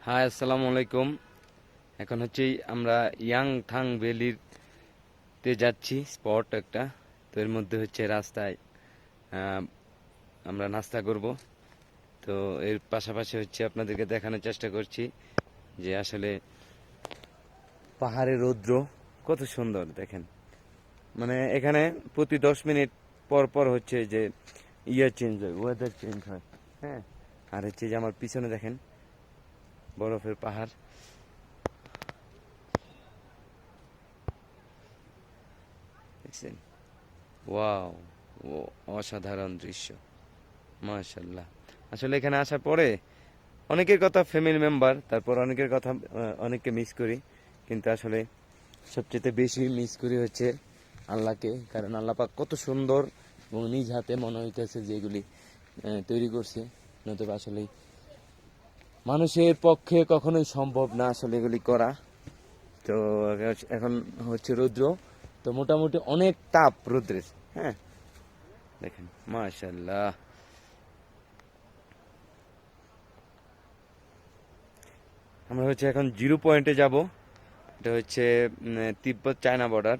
High, আসসালামু আলাইকুম। এখন হচ্ছে আমরা ইয়াং থাং ভ্যালিতে যাচ্ছি, স্পট একটা। তো এর মধ্যে হচ্ছে রাস্তায় আহ, আমরা নাস্তা করব। তো এর পাশাপাশি হচ্ছে আপনাদেরকে দেখানোর চেষ্টা করছি যে আসলে পাহাড়ের রৌদ্র কত সুন্দর দেখেন। মানে এখানে প্রতি 10 মিনিট পর পর হচ্ছে যে চেঞ্জ হয়, ওয়েদার চেঞ্জ হয়। হ্যাঁ, আর হচ্ছে যে আমার পিছনে দেখেন বরফের পাহাড়। দেখছেন? ওয়াও, ও অসাধারণ দৃশ্য, মাশাল্লাহ। আসলে এখানে আসার পরে অনেকের কথা, ফ্যামিলি মেম্বার, তারপর অনেকের কথা, অনেককে মিস করি, কিন্তু আসলে সবচেয়ে বেশি মিস করি হচ্ছে আল্লাহকে। কারণ আল্লাহ পাক কত সুন্দর এবং নিজ হাতে মনে হইতেছে যেগুলি তৈরি করছে, নতুবা আসলে মানুষের পক্ষে কখনোই সম্ভব না আসলে এগুলি করা। তো এখন হচ্ছে রৌদ্র, তো মোটামুটি অনেক তাপ রৌদ্রের। হ্যাঁ, দেখেন মাশাল্লাহ। আমরা হচ্ছে এখন জিরো পয়েন্টে যাব। এটা হচ্ছে তিব্বত চায়না বর্ডার।